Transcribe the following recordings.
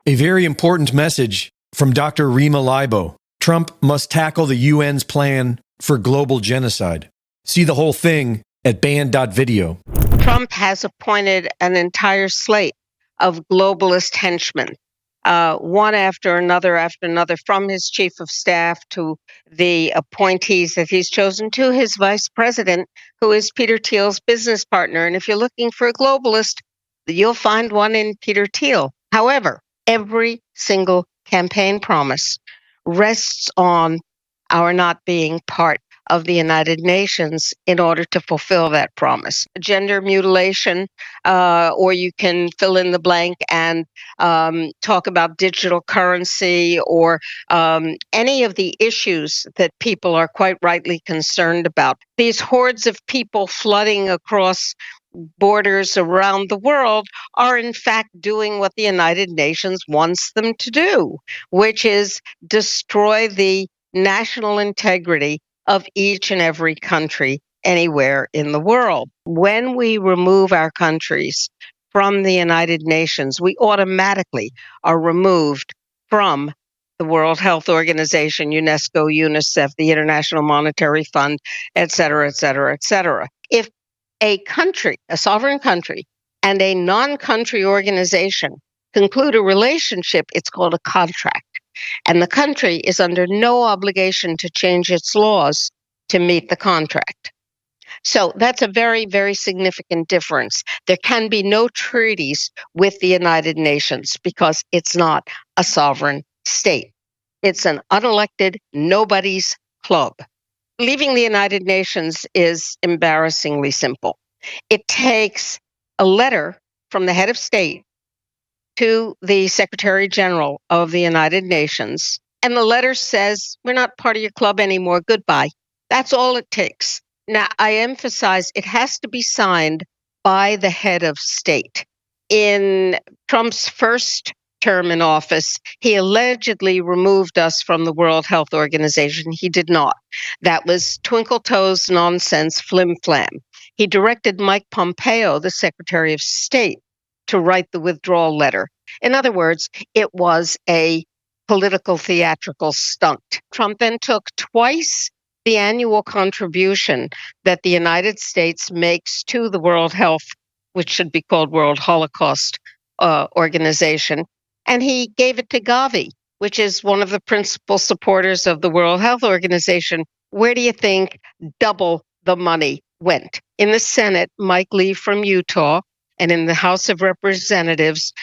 A very important message from Dr. Rima Laibow. Trump must tackle the UN's plan for global genocide. See the whole thing at band.video. Trump has appointed an entire slate of globalist henchmen, one after another, from his chief of staff to the appointees that he's chosen to his vice president, who is Peter Thiel's business partner. And if you're looking for a globalist, you'll find one in Peter Thiel. However, every single campaign promise rests on our not being part of the United Nations in order to fulfill that promise. Gender mutilation, or you can fill in the blank and talk about digital currency or any of the issues that people are quite rightly concerned about. These hordes of people flooding across borders around the world are in fact doing what the United Nations wants them to do, which is destroy the national integrity of each and every country anywhere in the world. When we remove our countries from the United Nations, we automatically are removed from the World Health Organization, UNESCO, UNICEF, the International Monetary Fund, et cetera, et cetera, et cetera. If a country, a sovereign country, and a non-country organization conclude a relationship, it's called a contract. And the country is under no obligation to change its laws to meet the contract. So that's a very, very significant difference. There can be no treaties with the United Nations because it's not a sovereign state. It's an unelected nobody's club. Leaving the United Nations is embarrassingly simple. It takes a letter from the head of state to the Secretary General of the United Nations, and the letter says, we're not part of your club anymore, goodbye. That's all it takes. Now, I emphasize it has to be signed by the head of state. In Trump's first term in office, he allegedly removed us from the World Health Organization. He did not. That was twinkle toes nonsense, flim flam. He directed Mike Pompeo, the Secretary of State, to write the withdrawal letter. In other words, it was a political theatrical stunt. Trump then took twice the annual contribution that the United States makes to the World Health, which should be called World Holocaust Organization, and he gave it to GAVI, which is one of the principal supporters of the World Health Organization. Where do you think double the money went? In the Senate, Mike Lee from Utah, and in the House of Representatives,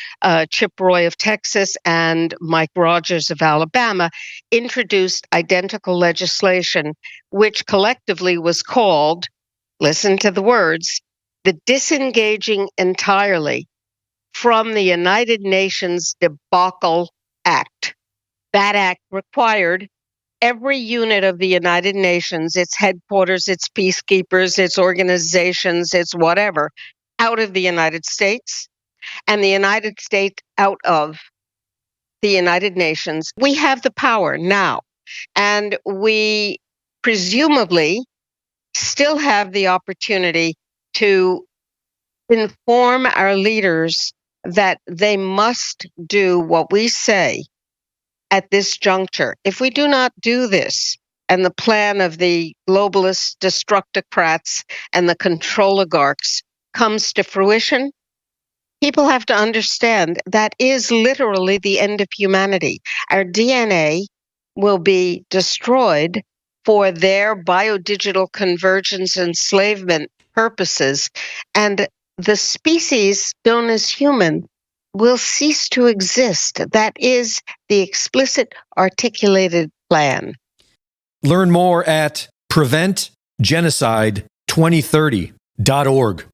Chip Roy of Texas and Mike Rogers of Alabama introduced identical legislation, which collectively was called, listen to the words, the Disengaging Entirely from the United Nations Debacle Act. That act required every unit of the United Nations, its headquarters, its peacekeepers, its organizations, its whatever, out of the United States, and the United States out of the United Nations. We have the power now, and we presumably still have the opportunity to inform our leaders that they must do what we say at this juncture. If we do not do this, and the plan of the globalist destructocrats and the control oligarchs comes to fruition, people have to understand that is literally the end of humanity. Our DNA will be destroyed for their biodigital convergence enslavement purposes, and the species known as human will cease to exist. That is the explicit articulated plan. Learn more at preventgenocide2030.org.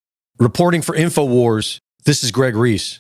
Reporting for InfoWars, this is Greg Reese.